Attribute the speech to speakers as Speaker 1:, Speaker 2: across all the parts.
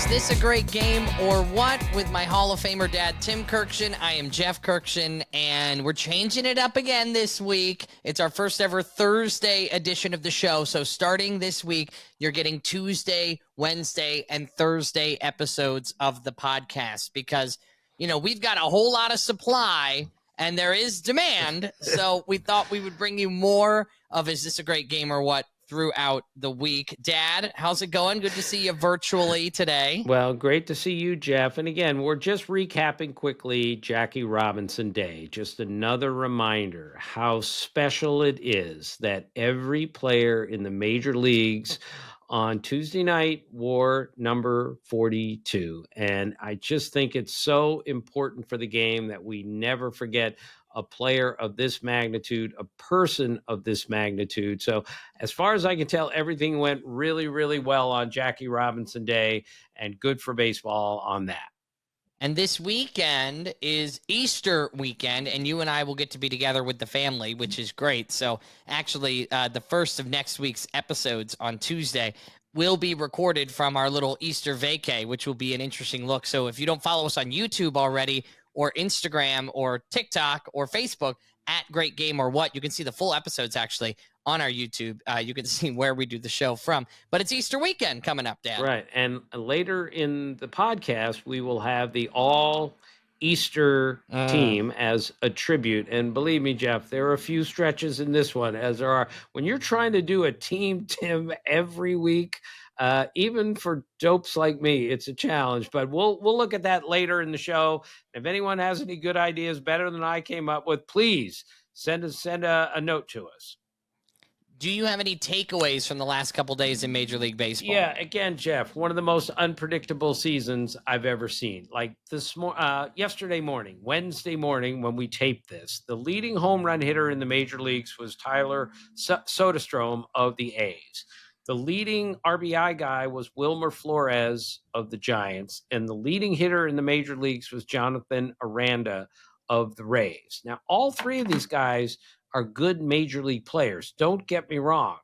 Speaker 1: this a great game or what? With my Hall of Famer dad, Tim Kurkjian. I am Jeff Kurkjian, and we're changing it up again this week. It's our first ever Thursday edition of the show. So starting this week, you're getting Tuesday, Wednesday, and Thursday episodes of the podcast because, you know, we've got a whole lot of supply and there is demand. So we thought we would bring you more of Is This a Great Game or What throughout the week. Dad, how's it going? Good to see you virtually today.
Speaker 2: Well, great to see you, Jeff. And again, we're just recapping quickly Jackie Robinson Day. Just another reminder how special it is that every player in the major leagues on Tuesday night wore number 42. And I just think it's so important for the game that we never forget a player of this magnitude, a person of this magnitude. So as far as I can tell, everything went really, really well on Jackie Robinson Day, and good for baseball on that.
Speaker 1: And this weekend is Easter weekend, and you and I will get to be together with the family, which is great. So actually, the first of next week's episodes on Tuesday will be recorded from our little Easter vacay, which will be an interesting look. So if you don't follow us on YouTube already, or Instagram, or TikTok, or Facebook at Great Game or What, you can see the full episodes actually on our YouTube. You can see where we do the show from. But it's Easter weekend coming up, Dad.
Speaker 2: Right. And later in the podcast, we will have the all Easter team as a tribute. And believe me, Jeff, there are a few stretches in this one, as there are. When you're trying to do a team, Tim, every week, even for dopes like me, it's a challenge. But we'll look at that later in the show. If anyone has any good ideas better than I came up with, please send a note to us.
Speaker 1: Do you have any takeaways from the last couple days in Major League Baseball?
Speaker 2: Yeah, again, Jeff, one of the most unpredictable seasons I've ever seen. Like yesterday morning, Wednesday morning, when we taped this, the leading home run hitter in the major leagues was Tyler Soderstrom of the A's. The leading RBI guy was Wilmer Flores of the Giants, and the leading hitter in the major leagues was Jonathan Aranda of the Rays. Now, all three of these guys are good major league players. Don't get me wrong,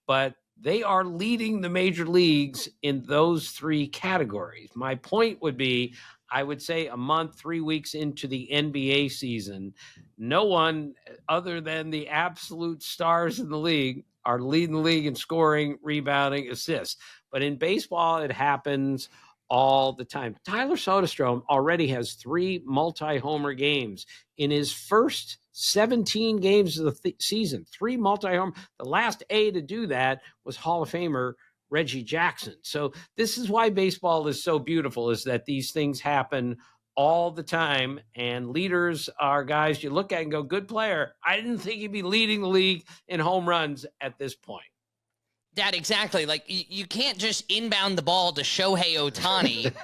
Speaker 2: but they are leading the major leagues in those three categories. My point would be, I would say a month, 3 weeks into the NBA season, no one other than the absolute stars in the league are leading the league in scoring, rebounding, assists. But in baseball, it happens all the time. Tyler Soderstrom already has 3 multi-homer games in his first 17 games of the season. 3 multi-homer. The last A to do that was Hall of Famer Reggie Jackson. So this is why baseball is so beautiful, is that these things happen all the time, and leaders are guys you look at and go, good player. I didn't think he'd be leading the league in home runs at this point.
Speaker 1: Dad, exactly. Like, you can't just inbound the ball to Shohei Ohtani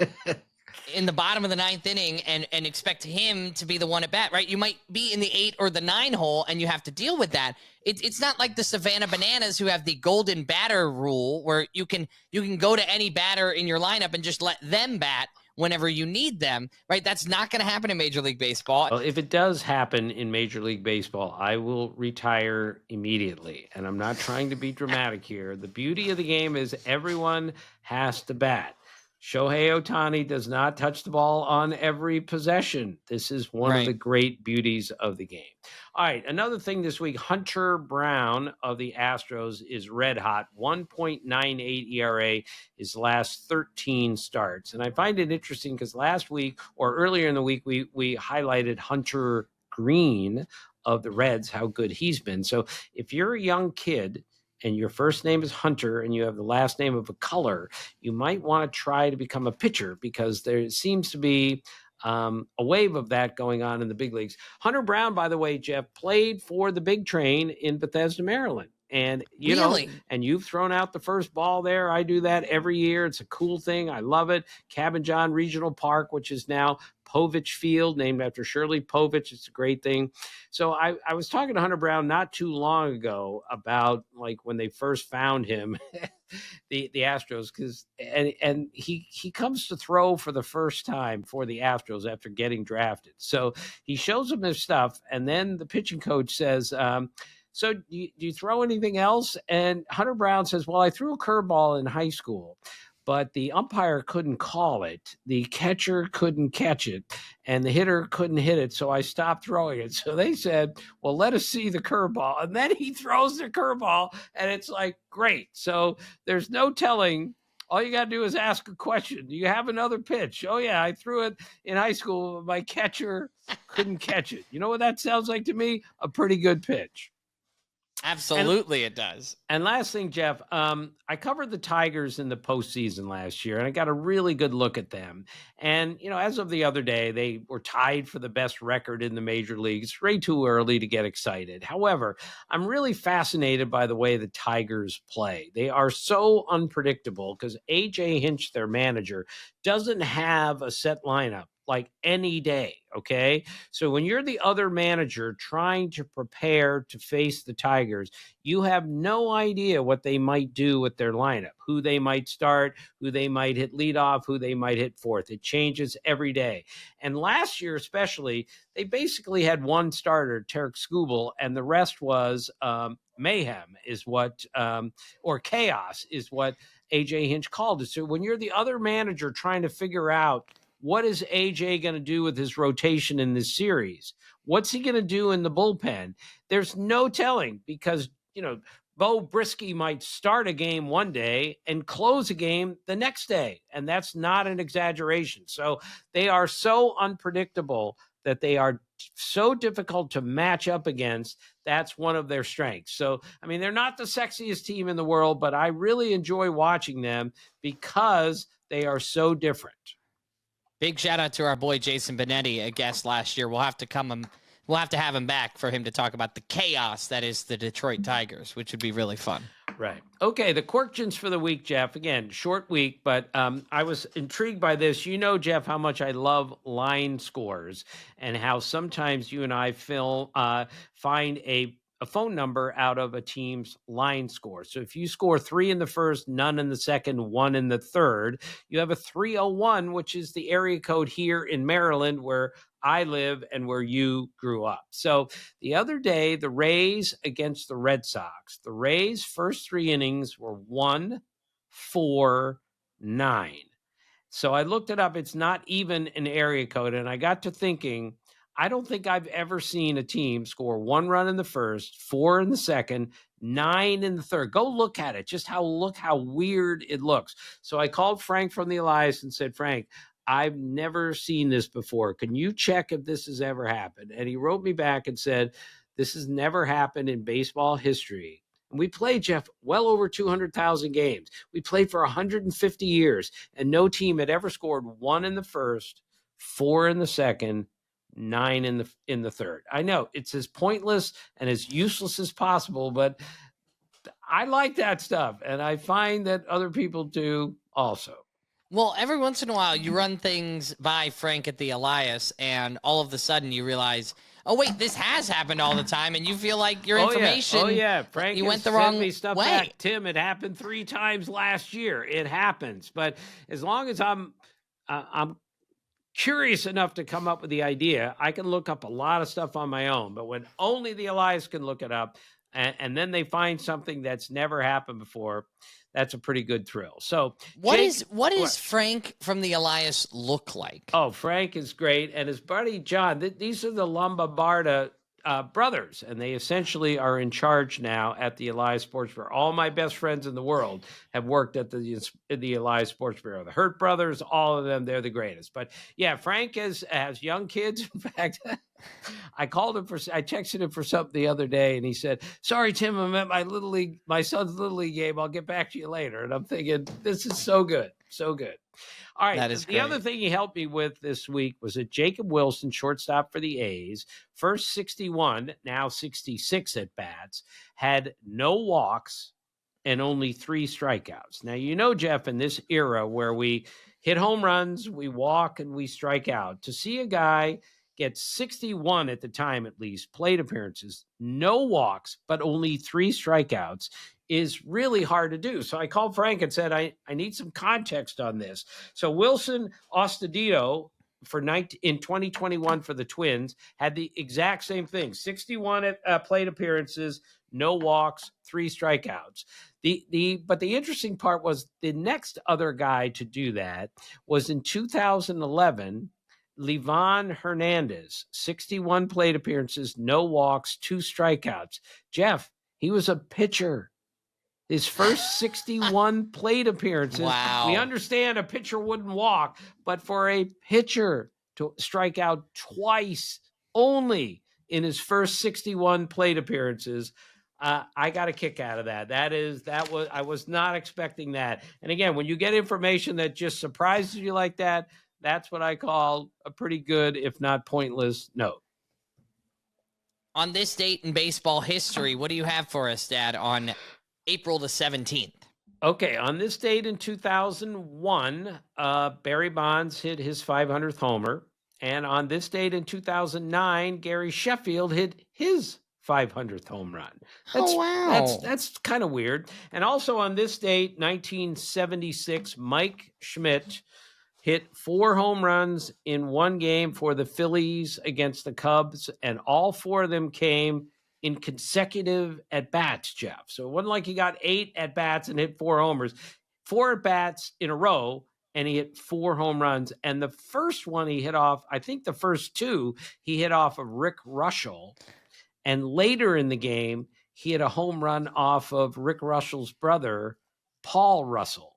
Speaker 1: in the bottom of the 9th inning and expect him to be the one at bat, right? You might be in the 8 or the 9 hole, and you have to deal with that. It's not like the Savannah Bananas, who have the golden batter rule, where you can go to any batter in your lineup and just let them bat whenever you need them, right? That's not going to happen in Major League Baseball.
Speaker 2: Well, if it does happen in Major League Baseball, I will retire immediately. And I'm not trying to be dramatic here. The beauty of the game is everyone has to bat. Shohei Ohtani does not touch the ball on every possession. This is one of the great beauties of the game. All right, another thing this week, Hunter Brown of the Astros is red hot, 1.98 ERA his last 13 starts. And I find it interesting because last week, or earlier in the week, we highlighted Hunter Green of the Reds, how good he's been. So if you're a young kid and your first name is Hunter and you have the last name of a color, you might want to try to become a pitcher, because there seems to be a wave of that going on in the big leagues. Hunter Brown, by the way, Jeff, played for the Big Train in Bethesda, Maryland. And, you know, and you've thrown out the first ball there. I do that every year. It's a cool thing. I love it. Cabin John Regional Park, which is now Povich Field, named after Shirley Povich. It's a great thing. So I was talking to Hunter Brown not too long ago about, like, when they first found him, the Astros, because and he comes to throw for the first time for the Astros after getting drafted. So he shows them his stuff, and then the pitching coach says, so do you throw anything else? And Hunter Brown says, well, I threw a curveball in high school, but the umpire couldn't call it. The catcher couldn't catch it, and the hitter couldn't hit it. So I stopped throwing it. So they said, well, let us see the curveball. And then he throws the curveball, and it's like, great. So there's no telling. All you got to do is ask a question. Do you have another pitch? Oh, yeah, I threw it in high school. My catcher couldn't catch it. You know what that sounds like to me? A pretty good pitch.
Speaker 1: Absolutely, it does.
Speaker 2: And last thing, Jeff, I covered the Tigers in the postseason last year, and I got a really good look at them. And, as of the other day, they were tied for the best record in the major leagues. Way too early to get excited. However, I'm really fascinated by the way the Tigers play. They are so unpredictable because A.J. Hinch, their manager, doesn't have a set lineup like any day. Okay. So when you're the other manager trying to prepare to face the Tigers, you have no idea what they might do with their lineup, who they might start, who they might hit leadoff, who they might hit fourth. It changes every day. And last year, especially, they basically had one starter, Tarek Skubal, and the rest was mayhem is what, or chaos is what A.J. Hinch called it. So when you're the other manager trying to figure out what is AJ going to do with his rotation in this series? What's he going to do in the bullpen? There's no telling because, Bo Brisky might start a game one day and close a game the next day. And that's not an exaggeration. So they are so unpredictable that they are so difficult to match up against. That's one of their strengths. So, they're not the sexiest team in the world, but I really enjoy watching them because they are so different.
Speaker 1: Big shout out to our boy Jason Benetti, a guest last year. We'll have to have him back for him to talk about the chaos that is the Detroit Tigers, which would be really fun.
Speaker 2: Right. Okay, the Kurkjians for the week, Jeff. Again, short week, but I was intrigued by this. Jeff, how much I love line scores and how sometimes you and I find a phone number out of a team's line score. So if you score 3 in the first, none in the second, 1 in the third, you have a 301, which is the area code here in Maryland where I live and where you grew up. So the other day, the Rays against the Red Sox, the Rays' first 3 innings were 1, 4, 9. So I looked it up. It's not even an area code. And I got to thinking, I don't think I've ever seen a team score 1 run in the first, 4 in the second, 9 in the third. Go look at it. Look how weird it looks. So I called Frank from the Elias and said, Frank, I've never seen this before. Can you check if this has ever happened? And he wrote me back and said, this has never happened in baseball history. And we played, Jeff, well over 200,000 games. We played for 150 years, and no team had ever scored 1 in the first, 4 in the second, 9 in the third. I know it's as pointless and as useless as possible, but I like that stuff. And I find that other people do also.
Speaker 1: Well, every once in a while you run things by Frank at the Elias and all of a sudden you realize, oh wait, this has happened all the time, and you feel like your information.
Speaker 2: Oh yeah, Frank,
Speaker 1: you went the wrong
Speaker 2: me stuff
Speaker 1: way.
Speaker 2: Back. Tim, it happened 3 times last year. It happens, but as long as I'm curious enough to come up with the idea, I can look up a lot of stuff on my own. But when only the Elias can look it up, and then they find something that's never happened before, that's a pretty good thrill. So
Speaker 1: what does Frank from the Elias look like?
Speaker 2: Oh, Frank is great. And his buddy John, these are the Lombarda brothers, and they essentially are in charge now at the Elias Sports Bureau. All my best friends in the world have worked at the Elias Sports Bureau. The Hurt brothers, all of them, they're the greatest. But yeah, Frank has young kids. In fact, I texted him for something the other day, and he said, sorry, Tim, I'm at my son's Little League game. I'll get back to you later. And I'm thinking, this is so good. So good. All right.
Speaker 1: That is
Speaker 2: the
Speaker 1: great.
Speaker 2: other thing he helped me with this week was that Jacob Wilson, shortstop for the A's, first 61, now 66 at bats, had no walks and only 3 strikeouts. Now, Jeff, in this era where we hit home runs, we walk, and we strike out, to see a guy get 61 at the time, at least, plate appearances, no walks, but only 3 strikeouts is really hard to do. So I called Frank and said, I need some context on this. So Wilson Ostadito in 2021 for the Twins had the exact same thing, 61 at plate appearances, no walks, 3 strikeouts. But the interesting part was the next other guy to do that was in 2011, Livan Hernandez, 61 plate appearances, no walks, 2 strikeouts. Jeff, he was a pitcher. His first 61 plate appearances.
Speaker 1: Wow.
Speaker 2: We understand a pitcher wouldn't walk, but for a pitcher to strike out twice only in his first 61 plate appearances, I got a kick out of that. I was not expecting that. And again, when you get information that just surprises you like that, that's what I call a pretty good, if not pointless, note.
Speaker 1: On this date in baseball history, what do you have for us, Dad, on April the 17th?
Speaker 2: Okay, on this date in 2001, Barry Bonds hit his 500th homer. And on this date in 2009, Gary Sheffield hit his 500th home run. That's kind of weird. And also on this date, 1976, Mike Schmidt hit 4 home runs in one game for the Phillies against the Cubs, and all 4 of them came in consecutive at-bats, Jeff. So it wasn't like he got 8 at-bats and hit 4 homers. 4 at-bats in a row, and he hit 4 home runs. And the first one he hit off, I think the first 2, he hit off of Rick Russell. And later in the game, he hit a home run off of Rick Russell's brother, Paul Russell.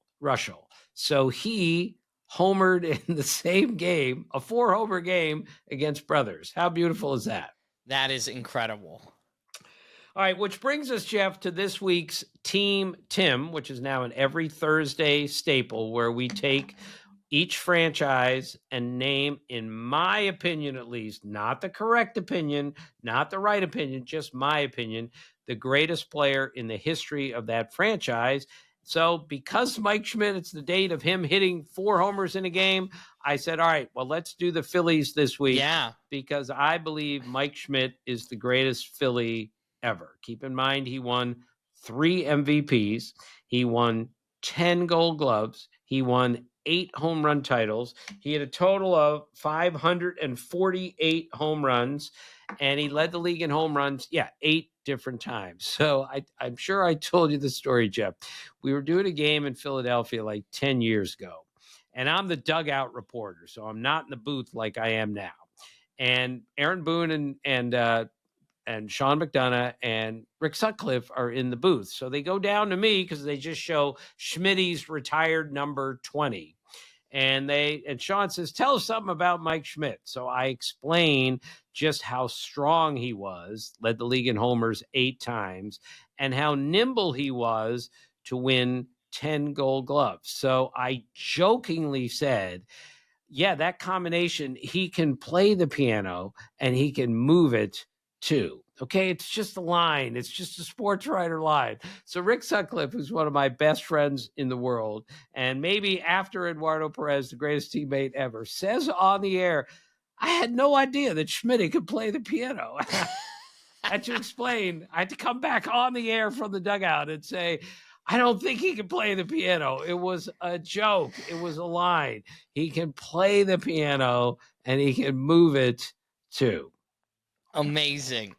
Speaker 2: So he homered in the same game, a 4-homer game against brothers. How beautiful is that?
Speaker 1: That is incredible.
Speaker 2: All right, which brings us, Jeff, to this week's Team Tim, which is now an every Thursday staple where we take each franchise and name, in my opinion at least, not the correct opinion, not the right opinion, just my opinion, the greatest player in the history of that franchise. So because Mike Schmidt, it's the date of him hitting 4 homers in a game, I said, all right, well, let's do the Phillies this week.
Speaker 1: Yeah.
Speaker 2: Because I believe Mike Schmidt is the greatest Philly ever. Keep in mind, he won 3 MVPs. He won 10 Gold Gloves. He won 8 home run titles. He had a total of 548 home runs, and he led the league in home runs, 8 different times. So I'm sure I told you the story, Jeff. We were doing a game in Philadelphia like 10 years ago, and I'm the dugout reporter, so I'm not in the booth like I am now. And Aaron Boone and Sean McDonough and Rick Sutcliffe are in the booth. So they go down to me because they just show Schmitty's retired number 20. And Sean says, tell us something about Mike Schmidt. So I explain just how strong he was, led the league in homers 8 times, and how nimble he was to win 10 Gold Gloves. So I jokingly said, that combination, he can play the piano and he can move it too. Okay, it's just a line. It's just a sports writer line. So Rick Sutcliffe, who's one of my best friends in the world, and maybe after Eduardo Perez, the greatest teammate ever, says on the air, I had no idea that Schmitty could play the piano. I had to explain. I had to come back on the air from the dugout and say, I don't think he can play the piano. It was a joke. It was a line. He can play the piano and he can move it too.
Speaker 1: Amazing.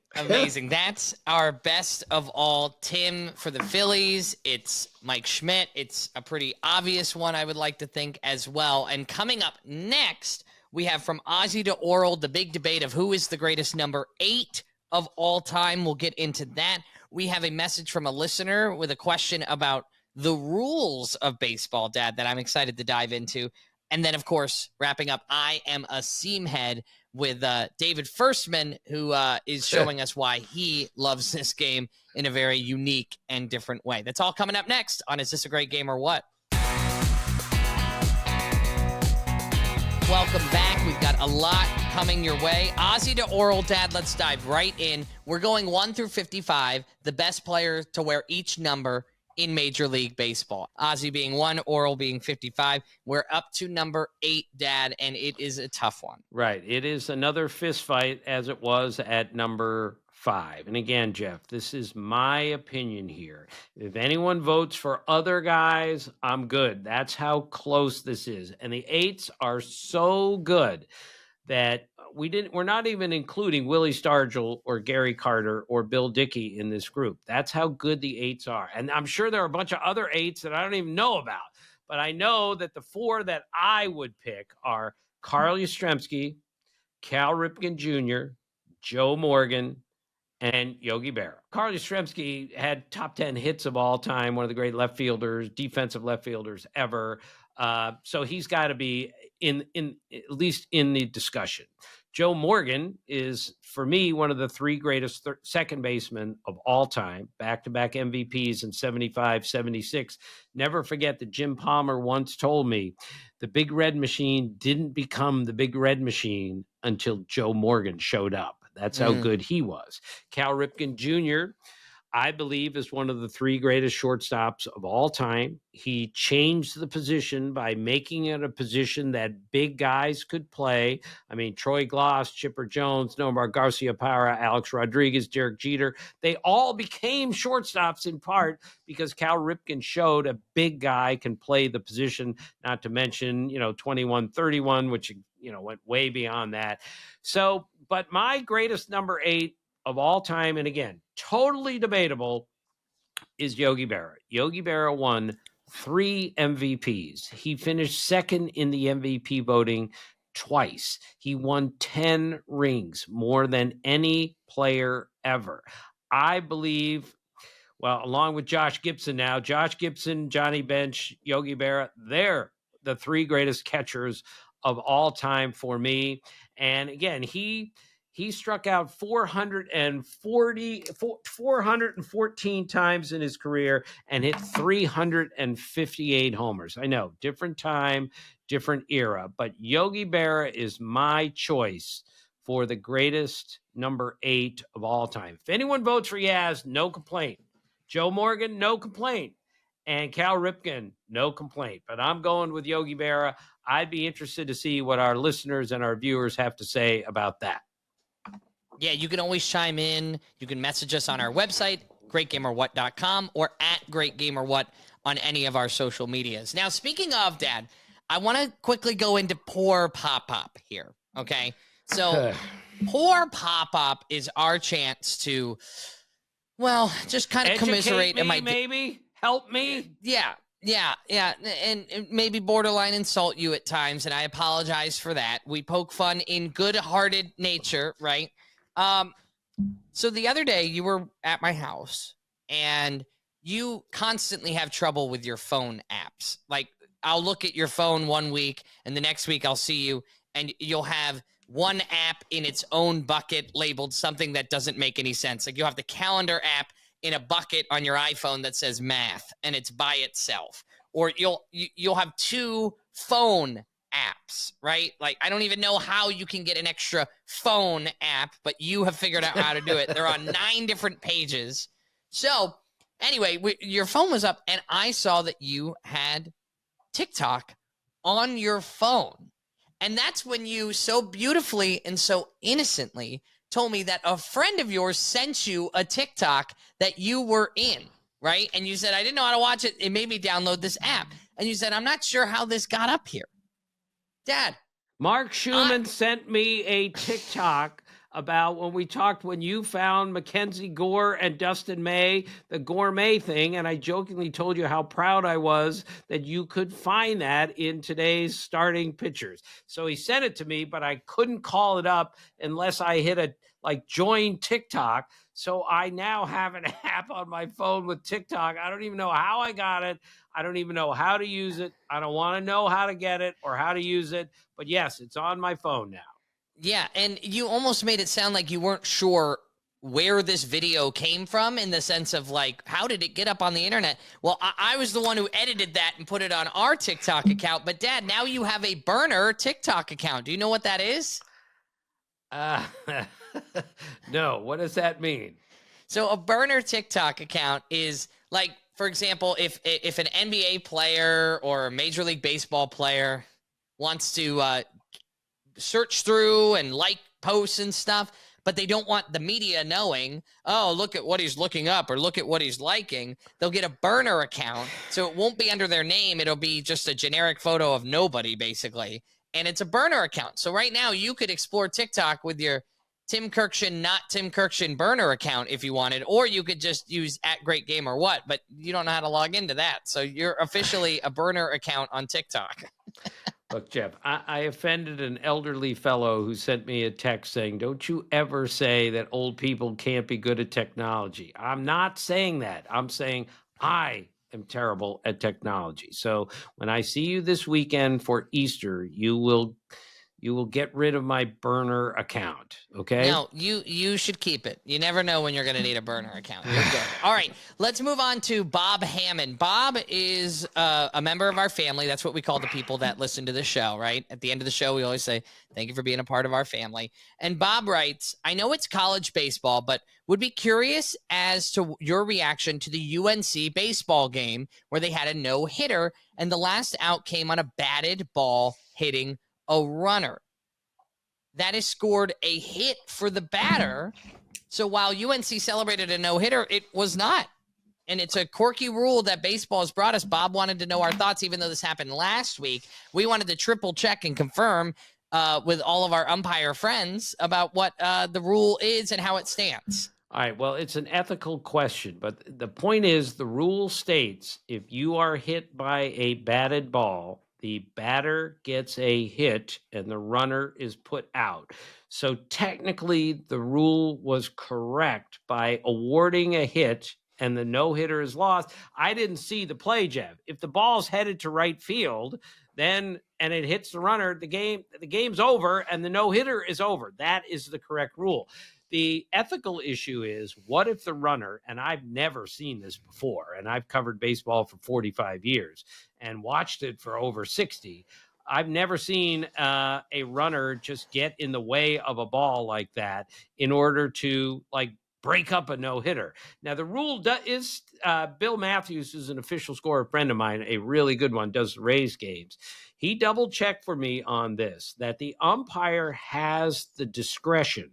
Speaker 1: That's our best of all Tim for the Phillies. It's Mike Schmidt. It's a pretty obvious one, I would like to think, as well. And coming up next, we have from Ozzy to Oral, the big debate of who is the greatest number 8 of all time. We'll get into that. We have a message from a listener with a question about the rules of baseball, Dad, that I'm excited to dive into. And then, of course, wrapping up, I am a seam head with David Firstman, who is showing us why he loves this game in a very unique and different way. That's all coming up next on Is This a Great Game or What? Welcome back. We've got a lot coming your way. Ozzy to Oral, Dad, let's dive right in. We're going 1 through 55, the best player to wear each number in Major League Baseball. Ozzy being 1, Oral being 55. We're up to number 8, Dad, and it is a tough one.
Speaker 2: Right. It is another fist fight as it was at number 5. And again, Jeff, this is my opinion here. If anyone votes for other guys, I'm good. That's how close this is. And the 8s are so good that we're not even including Willie Stargell or Gary Carter or Bill Dickey in this group. That's how good the eights are. And I'm sure there are a bunch of other eights that I don't even know about. But I know that the four that I would pick are Carl Yastrzemski, Cal Ripken Jr., Joe Morgan, and Yogi Berra. Carl Yastrzemski had top 10 hits of all time, one of the great left fielders, defensive left fielders ever. So he's got to be in at least in the discussion. Joe Morgan is, for me, one of the three greatest second basemen of all time, back-to-back MVPs in 75, 76. Never forget that Jim Palmer once told me the Big Red Machine didn't become the Big Red Machine until Joe Morgan showed up. That's how good he was. Cal Ripken Jr., I believe, is one of the three greatest shortstops of all time. He changed the position by making it a position that big guys could play. I mean, Troy Glaus, Chipper Jones, Nomar Garciaparra, Alex Rodriguez, Derek Jeter, they all became shortstops in part because Cal Ripken showed a big guy can play the position, not to mention, 21-31, which, went way beyond that. So, but my greatest number 8 of all time, and again, totally debatable, is Yogi Berra. Yogi Berra won 3 MVPs. He finished second in the MVP voting twice. He won 10 rings, more than any player ever. I believe, well, along with Josh Gibson now, Josh Gibson, Johnny Bench, Yogi Berra, they're the 3 greatest catchers of all time for me. And again, he struck out 414 times in his career and hit 358 homers. I know, different time, different era, but Yogi Berra is my choice for the greatest number 8 of all time. If anyone votes for Yaz, no complaint. Joe Morgan, no complaint. And Cal Ripken, no complaint. But I'm going with Yogi Berra. I'd be interested to see what our listeners and our viewers have to say about that.
Speaker 1: Yeah, you can always chime in. You can message us on our website, greatgamerwhat.com, or at greatgamerwhat on any of our social medias. Now, speaking of, Dad, I want to quickly go into poor Pop-Pop here, okay? So, poor Pop-Pop is our chance to, well, just kind of commiserate.
Speaker 2: Maybe? Help me?
Speaker 1: Yeah, and maybe borderline insult you at times, and I apologize for that. We poke fun in good-hearted nature, right? So the other day you were at my house and you constantly have trouble with your phone apps. Like, I'll look at your phone one week and the next week I'll see you and you'll have one app in its own bucket labeled something that doesn't make any sense. Like, you'll have the calendar app in a bucket on your iPhone that says math and it's by itself. Or you'll have 2 phone apps, right? Like, I don't even know how you can get an extra phone app, but you have figured out how to do it. They're on 9 different pages. So anyway, your phone was up and I saw that you had TikTok on your phone. And that's when you so beautifully and so innocently told me that a friend of yours sent you a TikTok that you were in, right? And you said, I didn't know how to watch it. It made me download this app. And you said, I'm not sure how this got up here. Dad,
Speaker 2: Mark Schumann sent me a TikTok about when you found Mackenzie Gore and Dustin May, the gourmet thing. And I jokingly told you how proud I was that you could find that in today's starting pitchers. So he sent it to me, but I couldn't call it up unless I hit join TikTok. So I now have an app on my phone with TikTok. I don't even know how I got it. I don't even know how to use it. I don't want to know how to get it or how to use it. But yes, it's on my phone now.
Speaker 1: Yeah, and you almost made it sound like you weren't sure where this video came from, in the sense of, like, how did it get up on the internet? Well, I was the one who edited that and put it on our TikTok account. But, Dad, now you have a burner TikTok account. Do you know what that is?
Speaker 2: No, what does that mean?
Speaker 1: So a burner TikTok account is, like, for example, if an NBA player or a Major League Baseball player wants to search through and like posts and stuff, but they don't want the media knowing, oh, look at what he's looking up or look at what he's liking, they'll get a burner account. So it won't be under their name. It'll be just a generic photo of nobody, basically. and it's a burner account. So right now you could explore TikTok with your Tim Kurkjian, not Tim Kurkjian burner account if you wanted, or you could just use @GreatGameOrWhat, but you don't know how to log into that. So you're officially a burner account on TikTok.
Speaker 2: Look, Jeff, I offended an elderly fellow who sent me a text saying, don't you ever say that old people can't be good at technology. I'm not saying that. I'm saying I am terrible at technology. So when I see you this weekend for Easter, you will get rid of my burner account. Okay.
Speaker 1: No, you should keep it. You never know when you're going to need a burner account. You're good. All right, let's move on to Bob Hammond. Bob is a member of our family. That's what we call the people that listen to the show, right? At the end of the show, we always say, thank you for being a part of our family. And Bob writes, I know it's college baseball, but would be curious as to your reaction to the UNC baseball game where they had a no-hitter, and the last out came on a batted ball hitting a runner. That has scored a hit for the batter. So while UNC celebrated a no-hitter, it was not. And it's a quirky rule that baseball has brought us. Bob wanted to know our thoughts, even though this happened last week. We wanted to triple check and confirm with all of our umpire friends about what the rule is and how it stands.
Speaker 2: All right. Well, it's an ethical question, but the point is the rule states if you are hit by a batted ball, the batter gets a hit and the runner is put out. So technically, the rule was correct by awarding a hit and the no-hitter is lost. I didn't see the play, Jeff. If the ball's headed to right field, then and it hits the runner, the game's over and the no-hitter is over. That is the correct rule. The ethical issue is, what if the runner, and I've never seen this before, and I've covered baseball for 45 years and watched it for over 60. I've never seen a runner just get in the way of a ball like that in order to break up a no-hitter. Now, the rule is Bill Matthews, who's an official scorer friend of mine, a really good one, does the Rays games. He double-checked for me on this, that the umpire has the discretion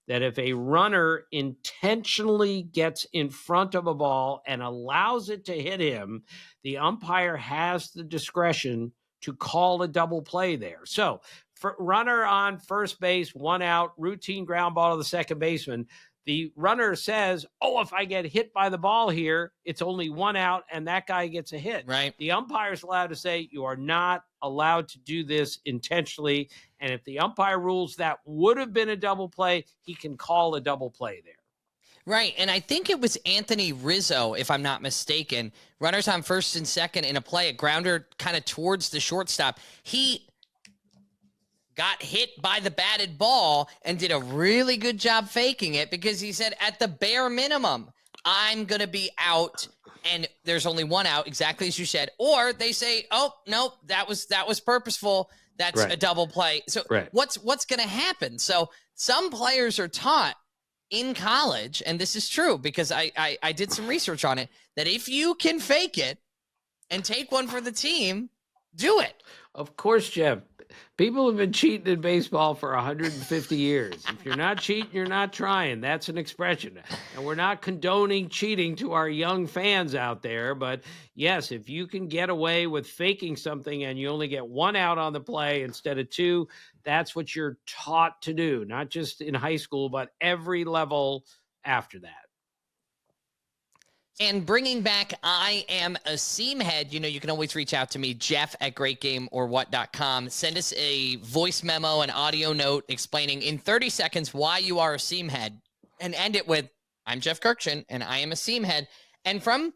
Speaker 2: that if a runner intentionally gets in front of a ball and allows it to hit him, the umpire has the discretion to call a double play there. So, for runner on first base, 1 out, routine ground ball to the second baseman, the runner says, oh, if I get hit by the ball here, it's only 1 out and that guy gets a hit.
Speaker 1: Right.
Speaker 2: The umpire is allowed to say you are not allowed to do this intentionally. And if the umpire rules that would have been a double play, he can call a double play there.
Speaker 1: Right, and I think it was Anthony Rizzo, if I'm not mistaken. Runners on first and second in a play, a grounder kind of towards the shortstop. He got hit by the batted ball and did a really good job faking it because he said, at the bare minimum, I'm going to be out, and there's only 1 out, exactly as you said. Or they say, oh, no, that was purposeful. That's right. A double play. So right. What's going to happen? So some players are taught in college, and this is true because I did some research on it, that if you can fake it and take one for the team, do it.
Speaker 2: Of course, Jeff. People have been cheating in baseball for 150 years. If you're not cheating, you're not trying. That's an expression. And we're not condoning cheating to our young fans out there. But yes, if you can get away with faking something and you only get 1 out on the play instead of 2, that's what you're taught to do, not just in high school, but every level after that.
Speaker 1: And bringing back I Am a Seamhead, you can always reach out to me, jeff@greatgameorwhat.com. Send us a voice memo, an audio note explaining in 30 seconds why you are a seamhead, and end it with, I'm Jeff Kurkjian, and I am a seamhead. And from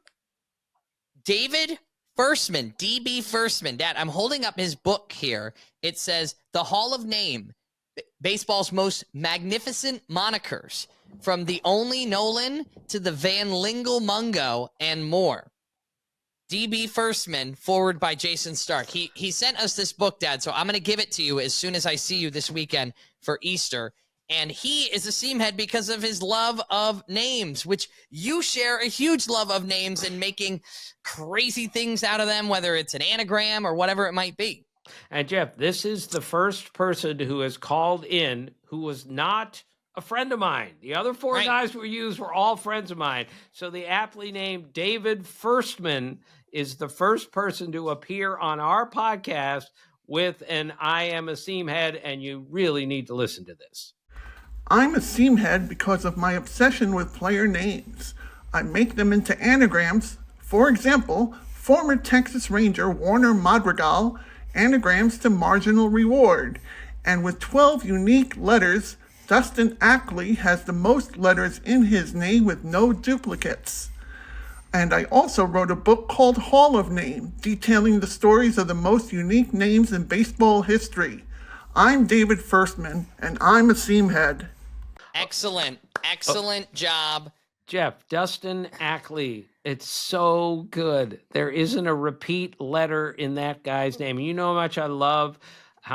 Speaker 1: David Firstman, DB Firstman, Dad, I'm holding up his book here. It says, The Hall of Name, baseball's most magnificent monikers, from the only Nolan to the Van Lingle Mungo and more. DB Firstman, forward by Jason Stark. He sent us this book, Dad, so I'm going to give it to you as soon as I see you this weekend for Easter. And he is a seamhead because of his love of names, which you share a huge love of names and making crazy things out of them, whether it's an anagram or whatever it might be.
Speaker 2: And Jeff, this is the first person who has called in who was not a friend of mine. The other 4 guys we used were all friends of mine. So the aptly named David Firstman is the first person to appear on our podcast with an I am a seam head, and you really need to listen to this.
Speaker 3: I'm a seamhead because of my obsession with player names. I make them into anagrams. For example, former Texas Ranger Warner Madrigal, anagrams to marginal reward. And with 12 unique letters, Dustin Ackley has the most letters in his name with no duplicates. And I also wrote a book called Hall of Name, detailing the stories of the most unique names in baseball history. I'm David Firstman, and I'm a seamhead.
Speaker 1: Excellent job.
Speaker 2: Jeff, Dustin Ackley, it's so good. There isn't a repeat letter in that guy's name. You know how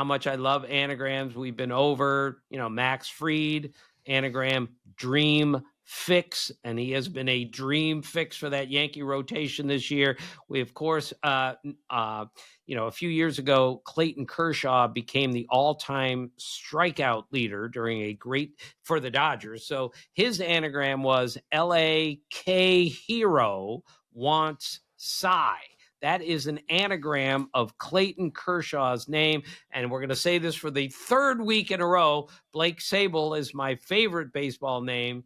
Speaker 2: much I love anagrams. We've been over, Max Fried, anagram Dream Fix, and he has been a dream fix for that Yankee rotation this year. We, of course, a few years ago, Clayton Kershaw became the all-time strikeout leader for the Dodgers. So his anagram was LAK Hero Wants Cy. That is an anagram of Clayton Kershaw's name. And we're going to say this for the third week in a row. Blake Sabol is my favorite baseball name.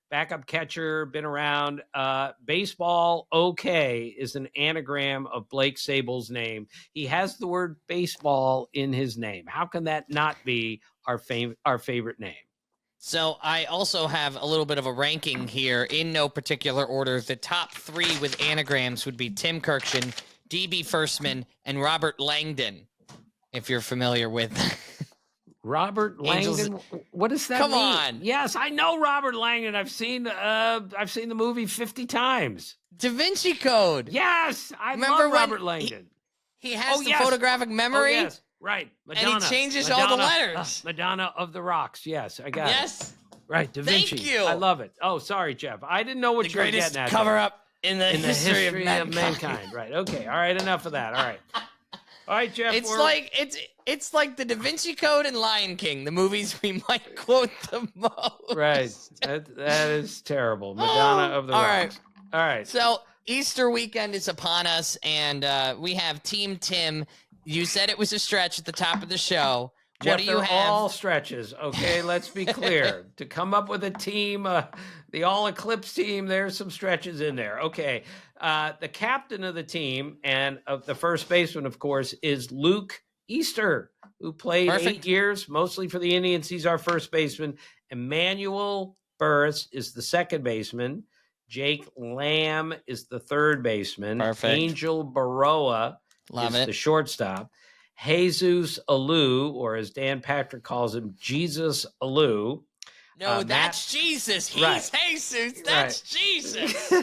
Speaker 2: Backup catcher, been around. Baseball OK is an anagram of Blake Sabol's name. He has the word baseball in his name. How can that not be our favorite name?
Speaker 1: So I also have a little bit of a ranking here in no particular order. The top 3 with anagrams would be Tim Kurkjian, DB Firstman, and Robert Langdon, if you're familiar with
Speaker 2: Robert Langdon. What does that mean?
Speaker 1: Come on.
Speaker 2: Yes, I know Robert Langdon. I've seen the movie 50 times.
Speaker 1: Da Vinci Code.
Speaker 2: Yes, I love Robert Langdon.
Speaker 1: He has photographic memory.
Speaker 2: Oh, yes, right.
Speaker 1: Madonna. And he changes all the letters.
Speaker 2: Madonna of the Rocks. Yes, I got it.
Speaker 1: Yes.
Speaker 2: Right, Da Vinci.
Speaker 1: Thank you.
Speaker 2: I love it. Oh, sorry, Jeff. I didn't know what you were getting at.
Speaker 1: The greatest cover-up in the history of mankind.
Speaker 2: Right. Okay. All right. Enough of that. All right. All right, Jeff.
Speaker 1: It's like the Da Vinci Code and Lion King, the movies we might quote the most.
Speaker 2: Right. That is terrible. Madonna of the Rocks. All right.
Speaker 1: So Easter weekend is upon us, and we have Team Tim. You said it was a stretch at the top of the show.
Speaker 2: Jeff,
Speaker 1: what do you have?
Speaker 2: All stretches. Okay, let's be clear. To come up with a team, the All Eclipse team, there's some stretches in there. Okay, the captain of the team and of the first baseman, of course, is Luke Easter, who played 8 years, mostly for the Indians. He's our first baseman. Emmanuel Burris is the second baseman. Jake Lamb is the third baseman.
Speaker 1: Perfect.
Speaker 2: Angel Baroa is the shortstop. Jesus Alou, or as Dan Patrick calls him, Jesus Alou.
Speaker 1: No, that's Jesus. He's Jesus. That's Jesus.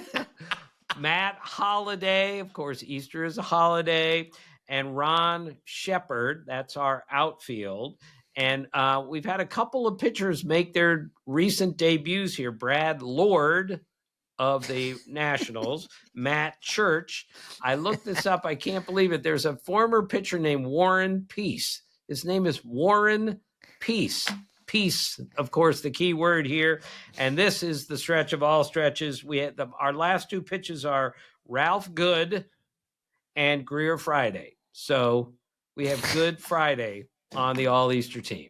Speaker 2: Matt Holliday, of course, Easter is a holiday. And Ron Shepard, that's our outfield. And we've had a couple of pitchers make their recent debuts here. Brad Lord of the Nationals, Matt Church. I looked this up. I can't believe it. There's a former pitcher named Warren Peace. His name is Warren Peace. Peace, of course, the key word here. And this is the stretch of all stretches. We had our last 2 pitches are Ralph Good and Greer Friday. So we have Good Friday on the All Easter team.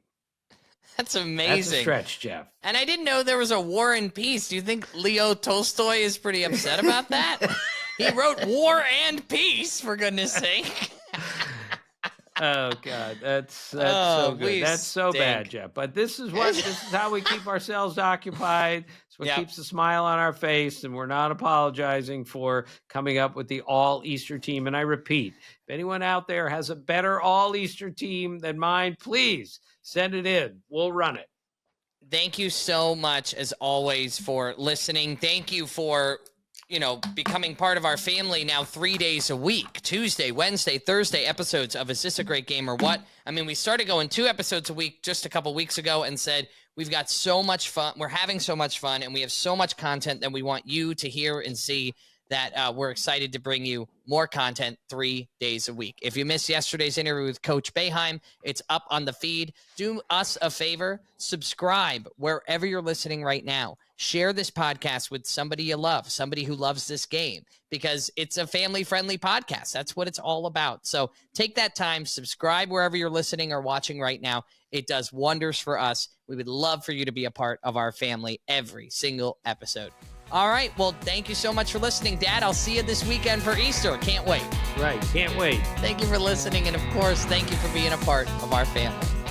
Speaker 1: That's amazing.
Speaker 2: That's a stretch, Jeff.
Speaker 1: And I didn't know there was a War and Peace. Do you think Leo Tolstoy is pretty upset about that? He wrote War and Peace, for goodness sake.
Speaker 2: Oh God, that's so good. That's so bad, Jeff. But this is how we keep ourselves occupied. It's what keeps a smile on our face, and we're not apologizing for coming up with the All Easter team. And I repeat, if anyone out there has a better All Easter team than mine, please send it in. We'll run it.
Speaker 1: Thank you so much, as always, for listening. Thank you for becoming part of our family now 3 days a week, Tuesday, Wednesday, Thursday episodes of Is This a Great Game or What? I mean, we started going 2 episodes a week just a couple weeks ago and said, we've got so much fun. We're having so much fun and we have so much content that we want you to hear and see. that we're excited to bring you more content 3 days a week. If you missed yesterday's interview with Coach Boeheim, it's up on the feed. Do us a favor, subscribe wherever you're listening right now. Share this podcast with somebody you love, somebody who loves this game, because it's a family-friendly podcast. That's what it's all about. So take that time, subscribe wherever you're listening or watching right now. It does wonders for us. We would love for you to be a part of our family every single episode. All right. Well, thank you so much for listening, Dad. I'll see you this weekend for Easter. Can't wait.
Speaker 2: Right. Can't wait.
Speaker 1: Thank you for listening. And, of course, thank you for being a part of our family.